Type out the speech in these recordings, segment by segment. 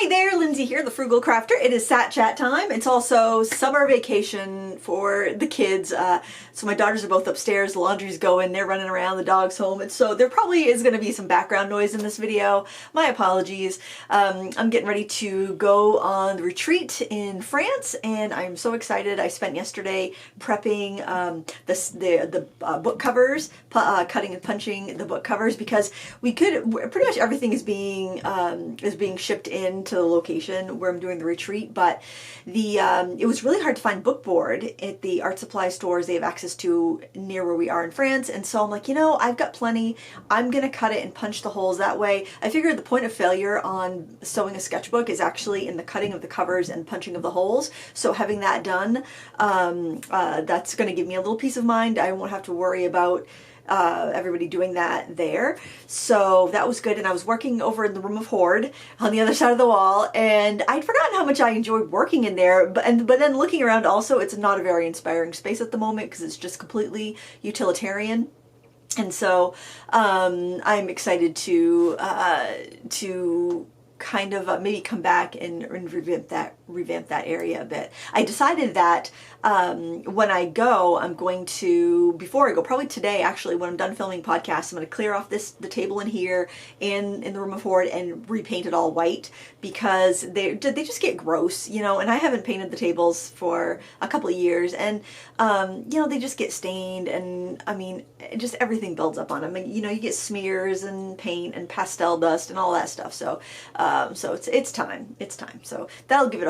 Hi there, Lindsay here, the Frugal Crafter. It is Sat Chat time. It's also summer vacation for the kids. So my daughters are both upstairs, the laundry's going, they're running around, the dog's home. And so there probably is going to be some background noise in this video. My apologies. I'm getting ready to go on the retreat in France, and I'm so excited. I spent yesterday prepping the book covers, cutting and punching the book covers, because pretty much everything is being shipped in to the location where I'm doing the retreat, but it was really hard to find bookboard at the art supply stores they have access to near where we are in France. And so I'm like, I've got plenty. I'm gonna cut it and punch the holes that way. I figured the point of failure on sewing a sketchbook is actually in the cutting of the covers and punching of the holes. So having that done, that's gonna give me a little peace of mind. I won't have to worry about everybody doing that there. So that was good. And I was working over in the room of hoard on the other side of the wall, and I'd forgotten how much I enjoyed working in there. But then looking around also, it's not a very inspiring space at the moment because it's just completely utilitarian. And so I'm excited to kind of maybe come back and revamp that area a bit. I decided that when I go, I'm going to, before I go, probably today actually, when I'm done filming podcasts, I'm going to clear off the table in here and in the room of hoard and repaint it all white, because they just get gross, and I haven't painted the tables for a couple of years, and they just get stained, and I mean, just everything builds up on them, and you get smears and paint and pastel dust and all that stuff. So it's time. So that'll give it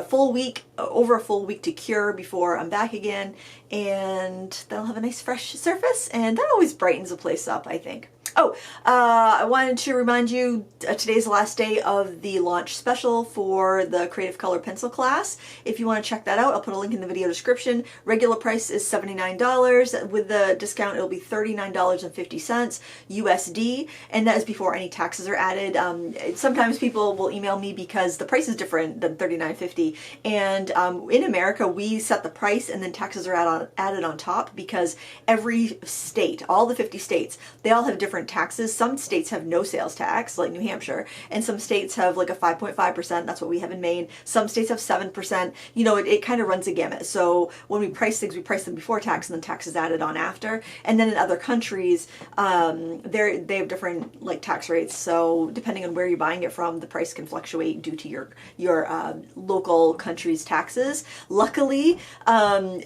over a full week to cure before I'm back again, and that'll have a nice fresh surface, and that always brightens a place up, I think. Oh, I wanted to remind you, today's the last day of the launch special for the Creative Color Pencil class. If you want to check that out, I'll put a link in the video description. Regular price is $79. With the discount, it'll be $39.50 USD, and that is before any taxes are added. Sometimes people will email me because the price is different than $39.50, and in America, we set the price and then taxes are added on top, because every state, all the 50 states, they all have different taxes. Some states have no sales tax, like New Hampshire, and some states have like a 5.5%. That's what we have in Maine. Some states have 7%. It kind of runs a gamut. So when we price things, we price them before tax, and then tax is added on after. And then in other countries, they have different like tax rates. So depending on where you're buying it from, the price can fluctuate due to your local country's taxes. Luckily,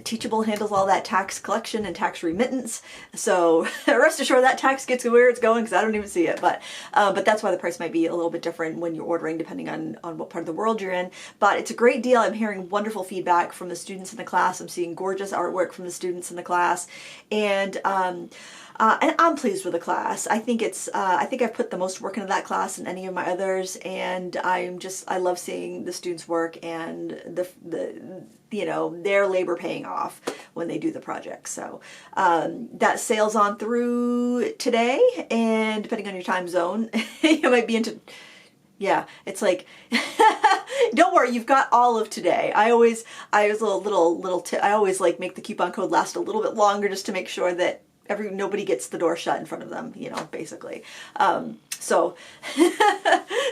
Teachable handles all that tax collection and tax remittance. So rest assured that tax gets where it's going, because I don't even see it, but that's why the price might be a little bit different when you're ordering, depending on what part of the world you're in. But it's a great deal. I'm hearing wonderful feedback from the students in the class. I'm seeing gorgeous artwork from the students in the class, and I'm pleased with the class. I think I've put the most work into that class than any of my others, and I love seeing the students' work and their labor paying off when they do the project. So that sails on through today, and depending on your time zone, you might be into. Yeah, it's like, don't worry, you've got all of today. I always like make the coupon code last a little bit longer, just to make sure that nobody gets the door shut in front of them, basically. So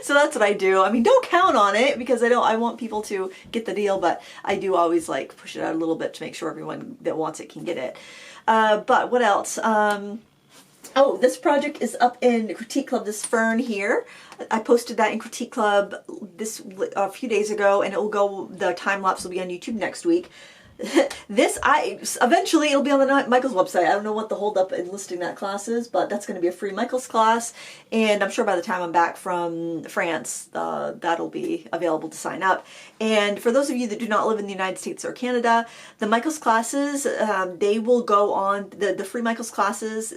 that's what I do. I mean, don't count on it, because I want people to get the deal, but I do always like push it out a little bit to make sure everyone that wants it can get it. But what else? Oh, this project is up in Critique Club, this fern here. I posted that in Critique Club a few days ago, and the time lapse will be on YouTube next week. Eventually it'll be on the Michaels website. I don't know what the holdup in listing that class is, but that's going to be a free Michaels class, and I'm sure by the time I'm back from France, that'll be available to sign up. And for those of you that do not live in the United States or Canada, the Michaels classes, they will go on, the free Michaels classes.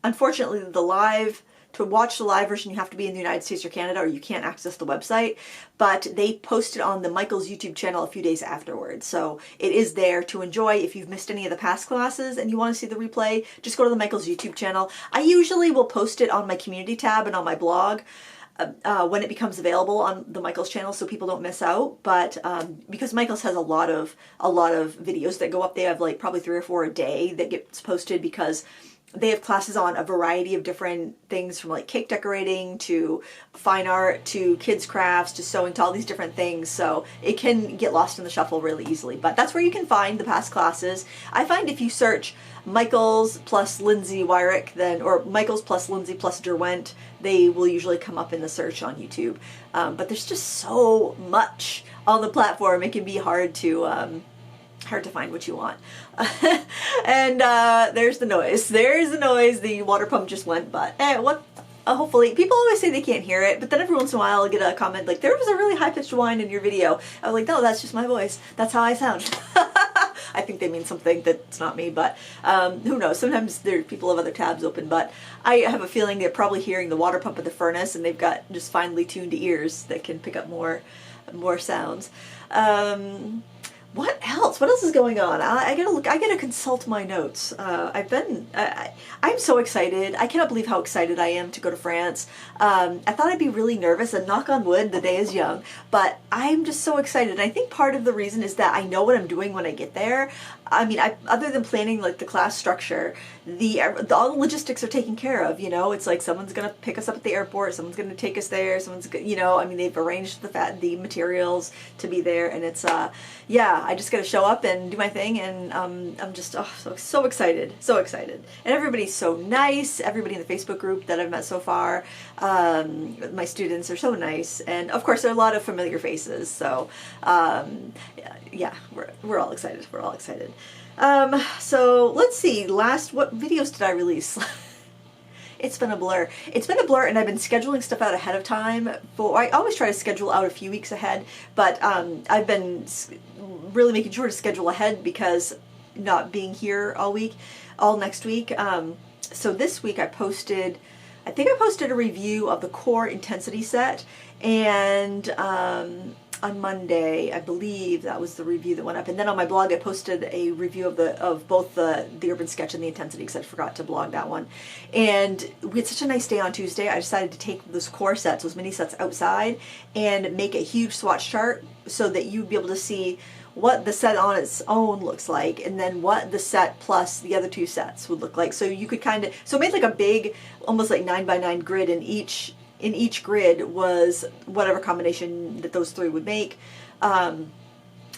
Unfortunately, to watch the live version, you have to be in the United States or Canada, or you can't access the website, but they post it on the Michaels YouTube channel a few days afterwards. So it is there to enjoy. If you've missed any of the past classes and you want to see the replay, just go to the Michaels YouTube channel. I usually will post it on my community tab and on my blog when it becomes available on the Michaels channel, so people don't miss out. But because Michaels has a lot of videos that go up, they have like probably 3 or 4 a day that gets posted, because they have classes on a variety of different things, from like cake decorating to fine art to kids crafts to sewing to all these different things. So it can get lost in the shuffle really easily, but that's where you can find the past classes. I find if you search Michaels plus Lindsay Weirich, then, or Michaels plus Lindsay plus Derwent, they will usually come up in the search on YouTube. But there's just so much on the platform, it can be hard to find what you want. And there's the noise. There's the noise. The water pump just went, but hopefully, people always say they can't hear it, but then every once in a while I'll get a comment like, there was a really high-pitched whine in your video. I was like, no, that's just my voice. That's how I sound. I think they mean something that's not me, but who knows? Sometimes people have other tabs open, but I have a feeling they're probably hearing the water pump at the furnace, and they've got just finely tuned ears that can pick up more sounds. What else? What else is going on? I gotta look. I gotta consult my notes. I'm so excited. I cannot believe how excited I am to go to France. I thought I'd be really nervous, and knock on wood, the day is young, but I'm just so excited. And I think part of the reason is that I know what I'm doing when I get there. I mean, other than planning like the class structure, all the logistics are taken care of. You know, it's like someone's gonna pick us up at the airport, someone's gonna take us there, I mean, they've arranged the materials to be there, and it's yeah, I just gotta show up and do my thing, and I'm just so excited, so excited. And everybody's so nice. Everybody in the Facebook group that I've met so far, my students are so nice, and of course there are a lot of familiar faces. So yeah, we're all excited. We're all excited. So let's see. What videos did I release? It's been a blur. It's been a blur, and I've been scheduling stuff out ahead of time. I always try to schedule out a few weeks ahead, but I've been really making sure to schedule ahead because not being here all next week. So this week I think I posted a review of the core intensity set, and on Monday, I believe that was the review that went up. And then on my blog, I posted a review of both the urban sketch and the intensity, because I forgot to blog that one. And we had such a nice day on Tuesday. I decided to take those core sets, those mini sets, outside and make a huge swatch chart so that you'd be able to see what the set on its own looks like, and then what the set plus the other two sets would look like. So you could so it made like a big, almost like 9x9 grid, and in each grid was whatever combination that those three would make,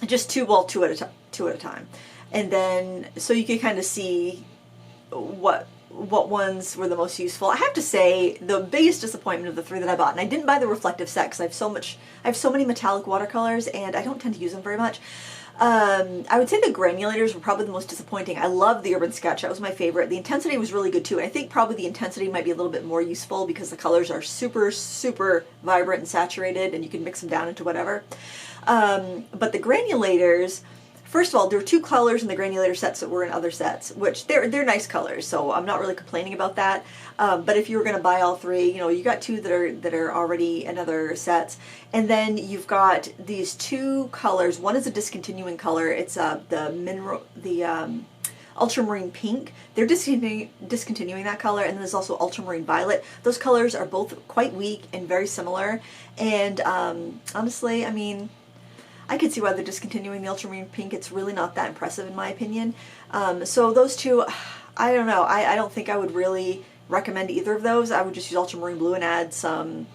just two at a time. And then, so you could kind of see what ones were the most useful. I have to say, the biggest disappointment of the three that I bought, and I didn't buy the reflective set because I have so many metallic watercolors, and I don't tend to use them very much. I would say the granulators were probably the most disappointing. I love the urban sketch. That was my favorite. The intensity was really good too. And I think probably the intensity might be a little bit more useful because the colors are super, super vibrant and saturated, and you can mix them down into whatever. But the granulators, first of all, there were two colors in the granulator sets that were in other sets, which they're nice colors, so I'm not really complaining about that. But if you were going to buy all three, you got two that are already in other sets, and then you've got these two colors. One is a discontinuing color. It's the ultramarine pink. They're discontinuing that color, and then there's also ultramarine violet. Those colors are both quite weak and very similar. And honestly, I mean, I could see why they're discontinuing the ultramarine pink. It's really not that impressive in my opinion. So those two, I don't know. I don't think I would really recommend either of those. I would just use ultramarine blue and add some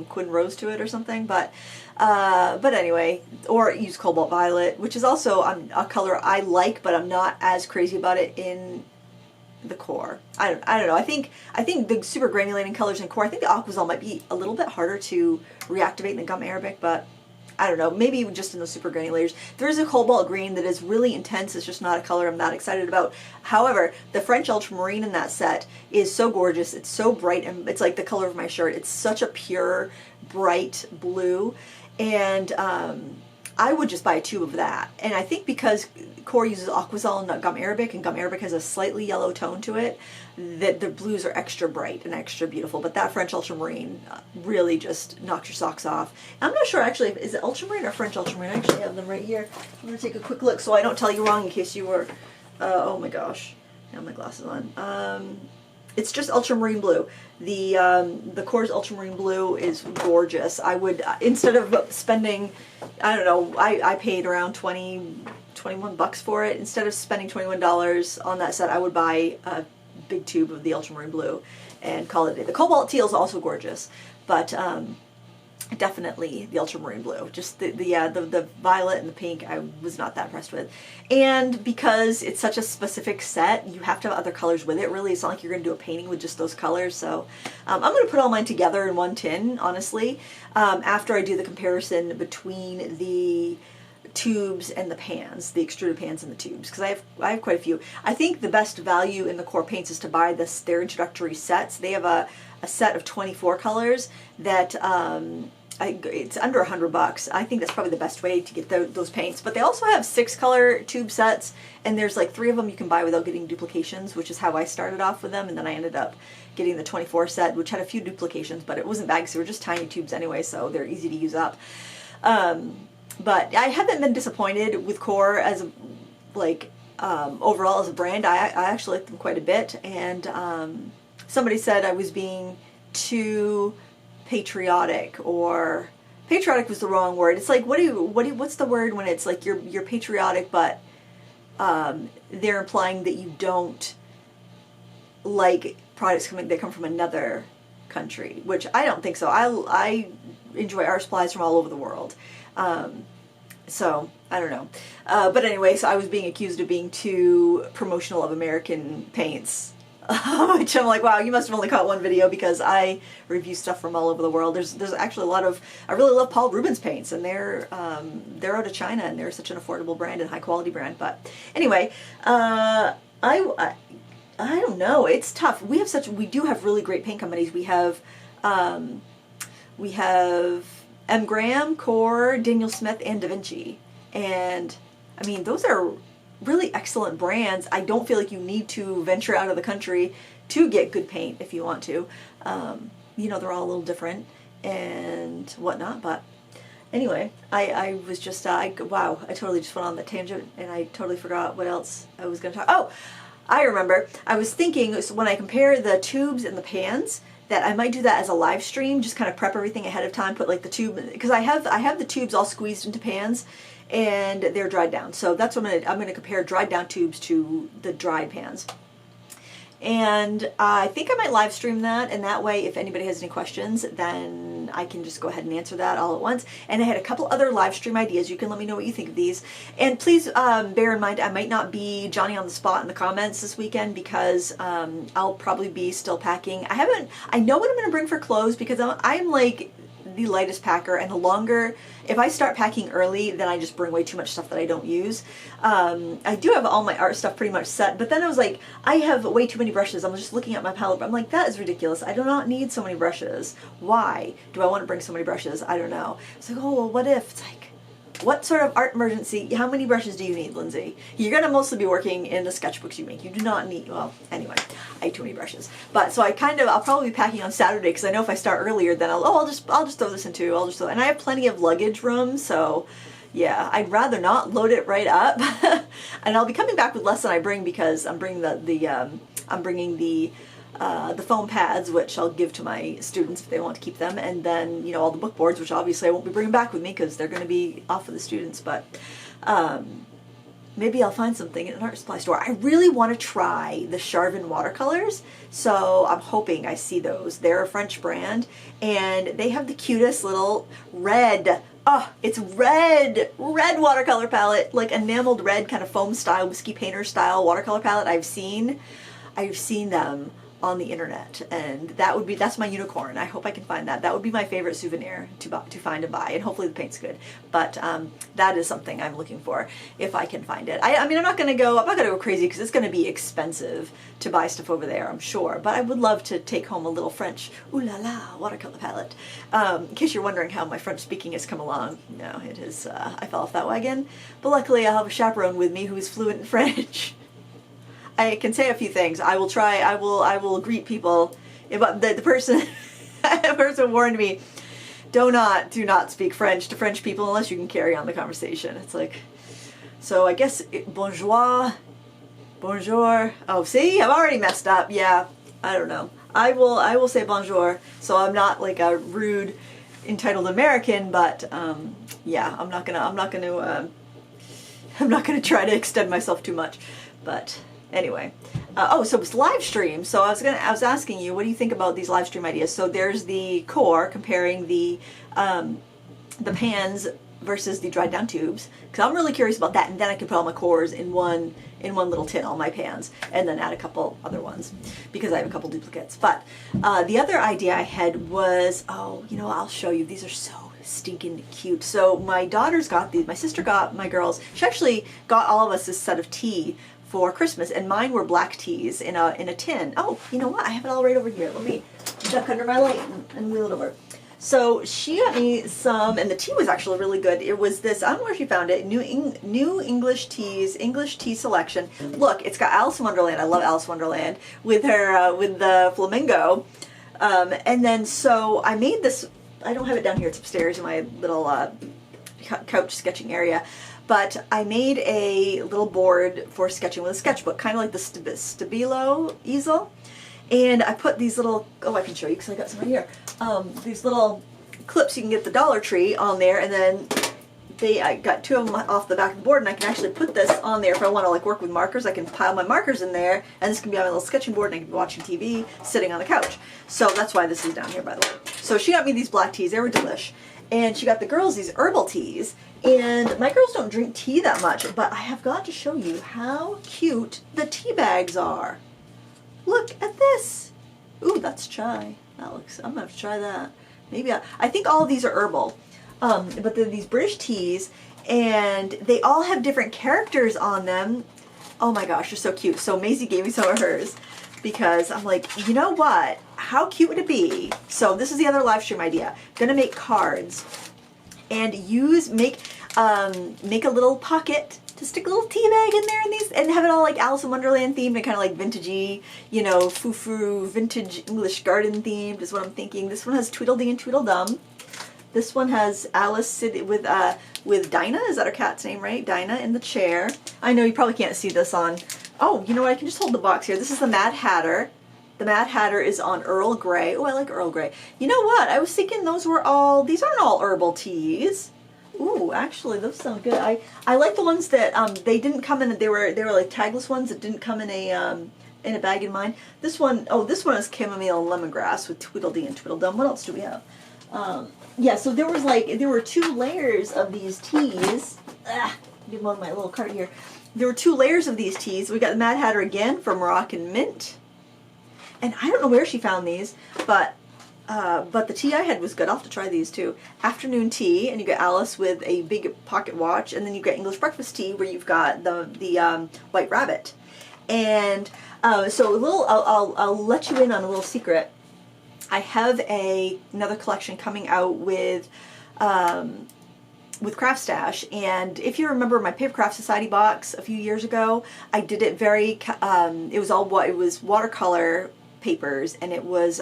Quinn Rose to it or something. But anyway, or use cobalt violet, which is also a color I like, but I'm not as crazy about it in the core. I don't know. I think the super granulating colors in core, I think the Aquazol might be a little bit harder to reactivate than gum arabic, but I don't know, maybe just in those super granulators. There is a cobalt green that is really intense. It's just not a color I'm that excited about. However, the French ultramarine in that set is so gorgeous. It's so bright, and it's like the color of my shirt. It's such a pure, bright blue, and I would just buy a tube of that. And I think because core uses Aquazol and not gum arabic, and gum arabic has a slightly yellow tone to it, that the blues are extra bright and extra beautiful. But that French ultramarine really just knocks your socks off. I'm not sure actually, is it ultramarine or French ultramarine? I actually have them right here. I'm going to take a quick look so I don't tell you wrong in case you were, oh my gosh, I have my glasses on. It's just ultramarine blue. The core's ultramarine blue is gorgeous. I would, instead of spending, I don't know, I paid around $20 21 bucks for it. Instead of spending $21 on that set, I would buy a big tube of the ultramarine blue and call it a day. The cobalt teal is also gorgeous, but definitely the ultramarine blue. Just the violet and the pink I was not that impressed with. And because it's such a specific set, you have to have other colors with it. Really, it's not like you're going to do a painting with just those colors. So I'm going to put all mine together in one tin, honestly, after I do the comparison between the tubes and the pans, the extruded pans and the tubes, because I have quite a few. I think the best value in the core paints is to buy their introductory sets. They have a set of 24 colors that it's under $100. I think that's probably the best way to get those paints. But they also have 6 color tube sets, and there's like 3 of them you can buy without getting duplications, which is how I started off with them. And then I ended up getting the 24 set, which had a few duplications, but it wasn't bad because they were just tiny tubes anyway, so they're easy to use up. But I haven't been disappointed with Core as overall as a brand. I actually like them quite a bit, and somebody said I was being too patriotic, or patriotic was the wrong word. It's like what's the word when it's like you're patriotic, but they're implying that you don't like products that come from another country, which I don't think so. I enjoy art supplies from all over the world. So I don't know. But anyway, so I was being accused of being too promotional of American paints, which I'm like, wow, you must have only caught one video, because I review stuff from all over the world. There's actually a lot of, I really love Paul Rubens paints, and they're out of China, and they're such an affordable brand and high quality brand. But anyway, I don't know. It's tough. We do have really great paint companies. We have M. Graham, Core, Daniel Smith, and Da Vinci. And I mean, those are really excellent brands. I don't feel like you need to venture out of the country to get good paint if you want to. They're all a little different and whatnot, but anyway, I was just, wow, I totally just went on that tangent, and I totally forgot what else I was going to talk. Oh, I remember. I was thinking, so when I compare the tubes and the pans, that I might do that as a live stream, just kind of prep everything ahead of time, put like the tube, because I have the tubes all squeezed into pans, and they're dried down. So that's what I'm gonna compare dried down tubes to the dried pans. And I think I might live stream that, and that way if anybody has any questions, then I can just go ahead and answer that all at once. And I had a couple other live stream ideas. You can let me know what you think of these. And please bear in mind, I might not be Johnny on the spot in the comments this weekend, because I'll probably be still packing. I know what I'm going to bring for clothes, because I'm like the lightest packer, and the longer, if I start packing early, then I just bring way too much stuff that I don't use. I do have all my art stuff pretty much set, but then I was like, I have way too many brushes. I'm just looking at my palette, but I'm like, that is ridiculous. I do not need so many brushes. Why do I want to bring so many brushes? I don't know. It's like, oh, well, what if? It's like, what sort of art emergency? How many brushes do you need, Lindsay? You're going to mostly be working in the sketchbooks you make. You do not need, well, anyway, I have too many brushes. But so I'll probably be packing on Saturday, because I know if I start earlier, then I'll just throw this in too. And I have plenty of luggage room, so yeah, I'd rather not load it right up. And I'll be coming back with less than I bring, because I'm bringing the foam pads, which I'll give to my students if they want to keep them, and then all the book boards, which obviously I won't be bringing back with me because they're going to be off for the students. But maybe I'll find something in an art supply store. I really want to try the Charvin watercolors, so I'm hoping I see those. They're a French brand, and they have the cutest little red, it's red watercolor palette, like enameled red, kind of foam style, whiskey painter style watercolor palette. I've seen them on the internet, and that's my unicorn. I hope I can find that. That would be my favorite souvenir to find and buy, and hopefully the paint's good. But that is something I'm looking for if I can find it. I mean, I'm not gonna go crazy, because it's gonna be expensive to buy stuff over there, I'm sure. But I would love to take home a little French ooh la la watercolor palette. In case you're wondering how my French speaking has come along, no, it is. I fell off that wagon, but luckily I'll have a chaperone with me who is fluent in French. I can say a few things. I will greet people. But the person warned me, do not speak French to French people unless you can carry on the conversation. It's like, so I guess bonjour. Oh, see, I've already messed up. Yeah, I don't know. I will say bonjour, so I'm not like a rude, entitled American. But yeah, I'm not gonna I'm not going to try to extend myself too much, but anyway. Oh, so it's live stream. So I was asking you, what do you think about these live stream ideas? So there's the core comparing the pans versus the dried down tubes, because I'm really curious about that, and then I can put all my cores in one little tin, all my pans, and then add a couple other ones because I have a couple duplicates. But the other idea I had was, oh, you know, I'll show you. These are so stinking cute. So my daughters got these. My sister got my girls. She actually got all of us this set of tea for Christmas, and mine were black teas in a tin. Oh, you know what? I have it all right over here. Let me duck under my light and wheel it over. So she got me some, and the tea was actually really good. It was this, I don't know where she found it, New English Teas, English Tea Selection. Look, it's got Alice in Wonderland. I love Alice in Wonderland with her, with the flamingo. And then so I made this, I don't have it down here, it's upstairs in my little couch sketching area. But I made a little board for sketching with a sketchbook, kind of like the Stabilo easel. And I put these little, oh, I can show you because I got some right here. These little clips you can get at the Dollar Tree on there, and then I got two of them off the back of the board, and I can actually put this on there if I want to like work with markers. I can pile my markers in there, and this can be on my little sketching board, and I can be watching TV, sitting on the couch. So that's why this is down here, by the way. So she got me these black teas. They were delish. And she got the girls these herbal teas. And my girls don't drink tea that much, but I have got to show you how cute the tea bags are. Look at this. Ooh, that's chai. That looks, I'm going to have to try that. Maybe I think all of these are herbal. But they're these British teas, and they all have different characters on them. Oh my gosh, they're so cute. So Maisie gave me some of hers because I'm like, you know what? How cute would it be? So this is the other live stream idea. Gonna make cards and make a little pocket to stick a little tea bag in there, and have it all like Alice in Wonderland themed and kind of like vintagey, you know, foo-foo vintage English garden themed is what I'm thinking. This one has Tweedledee and Tweedledum. This one has Alice sitting with Dinah. Is that her cat's name, right? Dinah in the chair. I know you probably can't see this on. Oh, you know what? I can just hold the box here. This is the Mad Hatter. The Mad Hatter is on Earl Grey. Oh, I like Earl Grey. You know what? I was thinking these aren't all herbal teas. Ooh, actually, those sound good. I like the ones that they didn't come in. They were like tagless ones that didn't come in a bag in mine. This one is chamomile and lemongrass with Tweedledee and Tweedledum. What else do we have? Yeah, so there were 2 layers of these teas. Give them on my little cart here. There were 2 layers of these teas. We got the Mad Hatter again from Moroccan Mint. And I don't know where she found these, but the tea I had was good. I'll have to try these too. Afternoon tea, and you got Alice with a big pocket watch, and then you got English breakfast tea where you've got the White Rabbit. And so I'll let you in on a little secret. I have another collection coming out with Craft Stash, and if you remember my Paper Craft Society box a few years ago, I did it very. It was watercolor papers, and it was.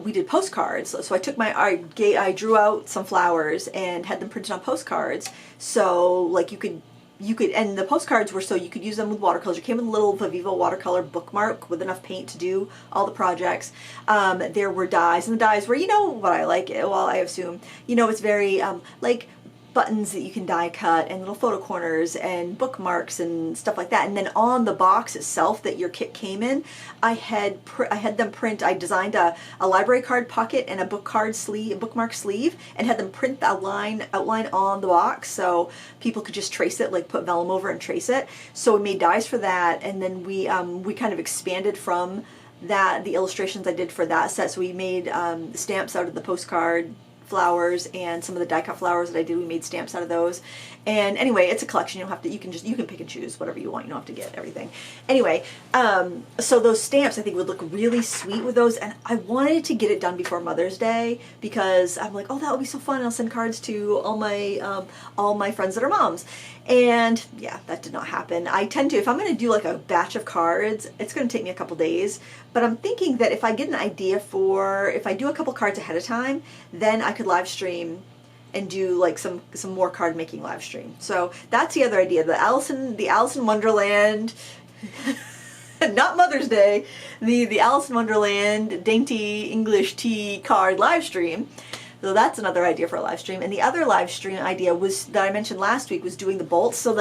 We did postcards, so I took I drew out some flowers and had them printed on postcards. So like you could, and the postcards were so you could use them with watercolors. It came with a little Vivivo watercolor bookmark with enough paint to do all the projects. There were dies, and the dies were, you know what I like, well, I assume, you know, it's very, like buttons that you can die cut and little photo corners and bookmarks and stuff like that. And then on the box itself that your kit came in, I had them print. I designed a library card pocket and a bookmark sleeve, and had them print the outline on the box so people could just trace it, like put vellum over and trace it. So we made dies for that, and then we kind of expanded from that, the illustrations I did for that set. So we made stamps out of the postcard flowers, and some of the die cut flowers that I did, we made stamps out of those. And anyway, it's a collection. You don't have to, you can pick and choose whatever you want. You don't have to get everything. Anyway, so those stamps I think would look really sweet with those, and I wanted to get it done before Mother's Day because I'm like, oh, that would be so fun. I'll send cards to all my friends that are moms. And yeah, that did not happen. I tend to, if I'm going to do like a batch of cards, it's going to take me a couple days. But I'm thinking that if I get an idea if I do a couple cards ahead of time, then I could live stream and do like some more card making live stream. So that's the other idea. The Alice in Wonderland, not Mother's Day, the Alice in Wonderland Dainty English Tea card live stream. So that's another idea for a live stream. And the other live stream idea was that I mentioned last week was doing the bolts. So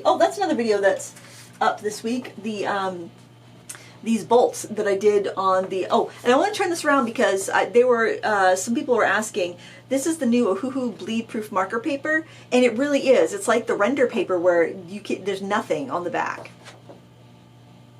oh, that's another video that's up this week. These bolts that I did on the, oh, and I want to turn this around because some people were asking, this is the new Ohuhu bleed proof marker paper, and it really is. It's like the render paper where there's nothing on the back.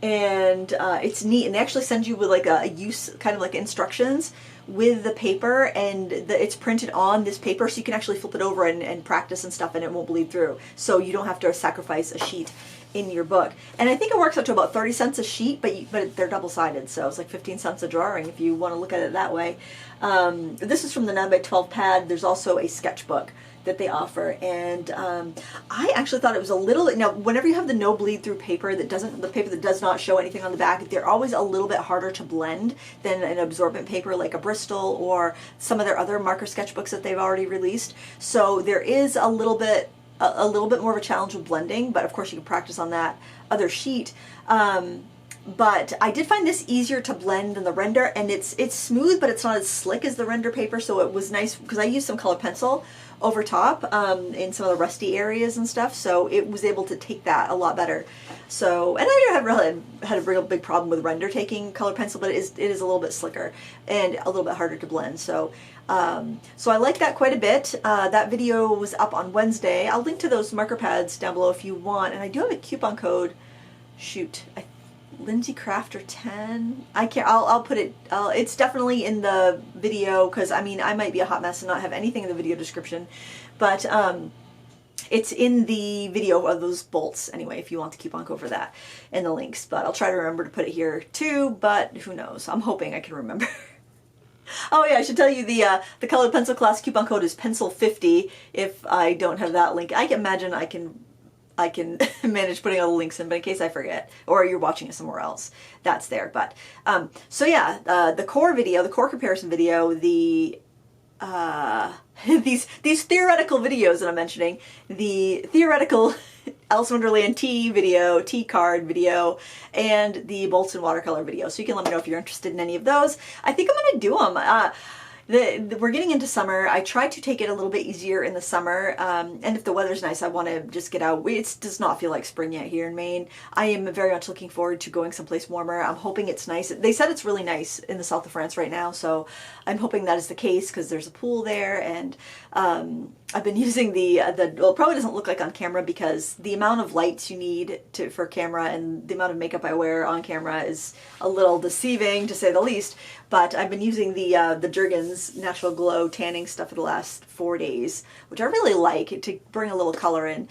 And it's neat, and they actually send you with like a use, kind of like instructions with the paper, and it's printed on this paper, so you can actually flip it over and practice and stuff, and it won't bleed through. So you don't have to sacrifice a sheet in your book. And I think it works out to about 30 cents a sheet, but they're double-sided, so it's like 15 cents a drawing if you want to look at it that way. This is from the 9x12 pad. There's also a sketchbook that they offer, and I actually thought it was a little, now whenever you have the no bleed through paper the paper that does not show anything on the back, they're always a little bit harder to blend than an absorbent paper like a Bristol or some of their other marker sketchbooks that they've already released. So there is a little bit more of a challenge with blending, but of course you can practice on that other sheet. But I did find this easier to blend than the render, and it's smooth, but it's not as slick as the render paper, so it was nice because I used some color pencil over top in some of the rusty areas and stuff, so it was able to take that a lot better. So, and I haven't really had a real big problem with render taking color pencil, but it is a little bit slicker and a little bit harder to blend. So, so I like that quite a bit. That video was up on Wednesday. I'll link to those marker pads down below if you want, and I do have a coupon code. Shoot, Lindsay Crafter 10. I can't. I'll put it. It's definitely in the video because I mean I might be a hot mess and not have anything in the video description, but it's in the video of those bolts anyway. If you want the coupon code for that and the links, but I'll try to remember to put it here too. But who knows? I'm hoping I can remember. Oh yeah, I should tell you the colored pencil class coupon code is pencil50. If I don't have that link, I can imagine I can manage putting all the links in, but in case I forget or you're watching it somewhere else, that's there. But so yeah, the core video, the core comparison video, the these theoretical videos that I'm mentioning, the theoretical Alice in Wonderland T card video, and the bolts and watercolor video. So you can let me know if you're interested in any of those. I think I'm gonna do them. We're getting into summer. I try to take it a little bit easier in the summer, and if the weather's nice, I want to just get out. It does not feel like spring yet here in Maine. I am very much looking forward to going someplace warmer. I'm hoping it's nice. They said it's really nice in the south of France right now, so I'm hoping that is the case because there's a pool there, and I've been using well, it probably doesn't look like on camera because the amount of lights you need for camera and the amount of makeup I wear on camera is a little deceiving to say the least. But I've been using the Jergens Natural Glow tanning stuff for the last 4 days, which I really like to bring a little color in.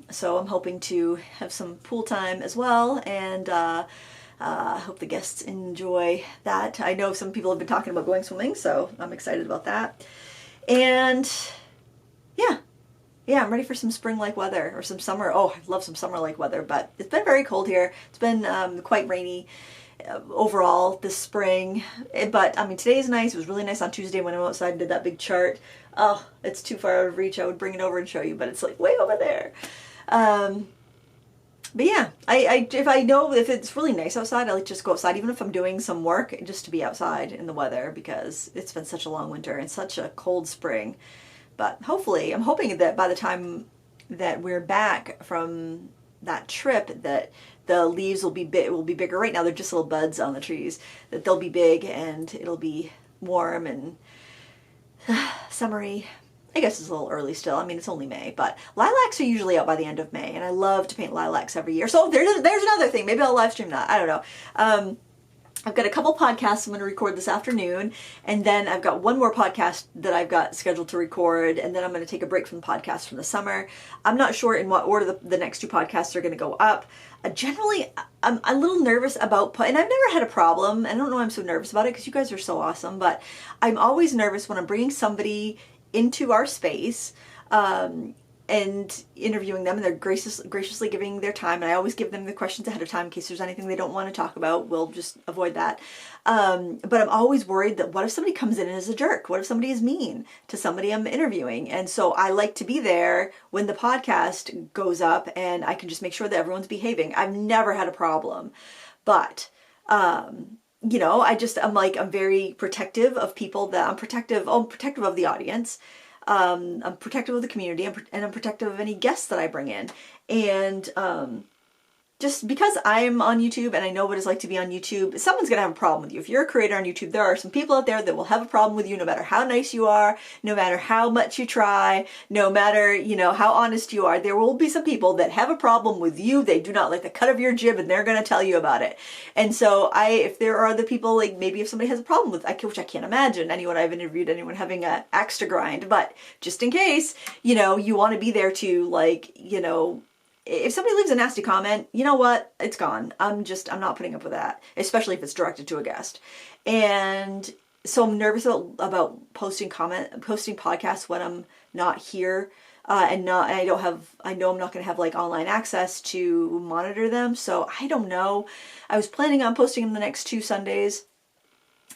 So I'm hoping to have some pool time as well, and I hope the guests enjoy that. I know some people have been talking about going swimming, so I'm excited about that. And yeah, I'm ready for some spring-like weather or some summer. Oh, I love some summer-like weather, but it's been very cold here. It's been quite rainy overall this spring, but I mean today is nice. It was really nice on Tuesday when I went outside and did that big chart. Oh, it's too far out of reach. I would bring it over and show you, but it's like way over there. But yeah, if I know if it's really nice outside, I like just go outside, even if I'm doing some work, just to be outside in the weather because it's been such a long winter and such a cold spring. But hopefully, I'm hoping that by the time that we're back from that trip, that the leaves will be bigger. Right now, they're just little buds on the trees. That they'll be big and it'll be warm and summery. I guess it's a little early still. I mean, it's only May, but lilacs are usually out by the end of May, and I love to paint lilacs every year. So there's another thing. Maybe I'll live stream that. I don't know. I've got a couple podcasts I'm going to record this afternoon, and then I've got one more podcast that I've got scheduled to record, and then I'm going to take a break from the podcast from the summer. I'm not sure in what order the next two podcasts are going to go up. Generally, I'm a little nervous about and I've never had a problem. I don't know why I'm so nervous about it because you guys are so awesome, but I'm always nervous when I'm bringing somebody into our space and interviewing them, and they're graciously giving their time, and I always give them the questions ahead of time in case there's anything they don't want to talk about. We'll just avoid that. But I'm always worried that what if somebody comes in and is a jerk? What if somebody is mean to somebody I'm interviewing? And so I like to be there when the podcast goes up, and I can just make sure that everyone's behaving. I've never had a problem, but you know, I'm very protective of people that I'm protective of the audience. I'm protective of the community, and I'm protective of any guests that I bring in. And just because I'm on YouTube and I know what it's like to be on YouTube, someone's going to have a problem with you. If you're a creator on YouTube, there are some people out there that will have a problem with you no matter how nice you are, no matter how much you try, no matter, you know, how honest you are. There will be some people that have a problem with you. They do not like the cut of your jib, and they're going to tell you about it. And so if there are other people, like maybe if somebody has a problem with, which I can't imagine anyone I've interviewed, anyone having an axe to grind, but just in case, you know, you want to be there to, like, you know, if somebody leaves a nasty comment, you know what? It's gone. I'm not putting up with that, especially if it's directed to a guest. And so I'm nervous about posting podcasts when I'm not here, I know I'm not going to have like online access to monitor them. So I don't know. I was planning on posting them the next 2 Sundays,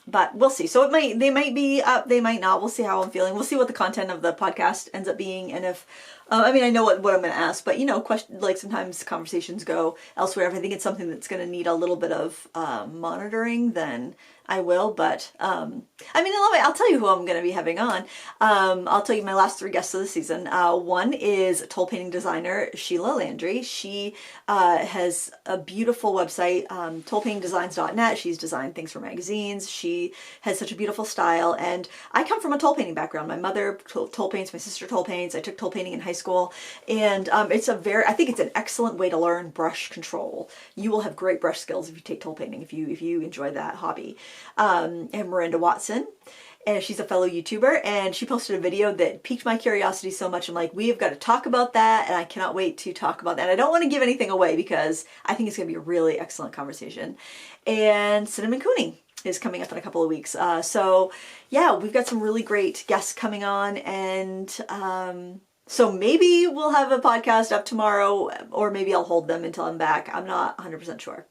but we'll see. So they might be up, they might not. We'll see how I'm feeling. We'll see what the content of the podcast ends up being, and if I mean, I know what I'm going to ask, but you know, like sometimes conversations go elsewhere. If I think it's something that's going to need a little bit of monitoring, then I will. But I mean, I'll tell you who I'm going to be having on. I'll tell you my last 3 guests of the season. One is toll painting designer Sheila Landry. She has a beautiful website, tollpaintingdesigns.net. She's designed things for magazines. She has such a beautiful style, and I come from a toll painting background. My mother toll paints, my sister toll paints. I took toll painting in high school, and I think it's an excellent way to learn brush control. You will have great brush skills if you take toll painting, if you enjoy that hobby. And Miranda Watson, and she's a fellow YouTuber, and she posted a video that piqued my curiosity so much. I'm like, we have got to talk about that, and I cannot wait to talk about that. And I don't want to give anything away because I think it's going to be a really excellent conversation. And Cinnamon Cooney is coming up in a couple of weeks. So yeah, we've got some really great guests coming on, and so maybe we'll have a podcast up tomorrow, or maybe I'll hold them until I'm back. I'm not 100% sure.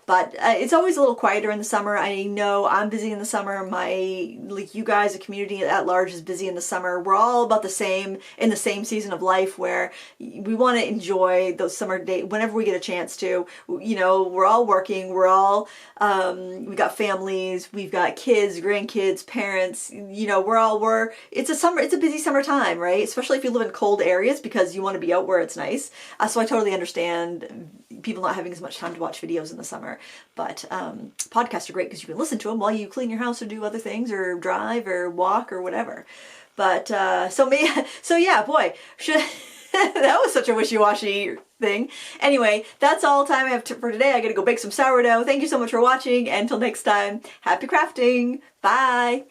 But it's always a little quieter in the summer. I know I'm busy in the summer. You guys, the community at large is busy in the summer. We're all about the same, in the same season of life where we want to enjoy those summer days whenever we get a chance to. You know, we're all working. We're all, we've got families, we've got kids, grandkids, parents. You know, it's a busy summertime, right? Especially if you live in cold areas, because you want to be out where it's nice. So I totally understand people not having as much time to watch videos in the summer, but podcasts are great because you can listen to them while you clean your house or do other things or drive or walk or whatever. But so yeah, boy, that was such a wishy-washy thing. Anyway, that's all time I have for today. I gotta go bake some sourdough. Thank you so much for watching, and until next time, happy crafting. Bye.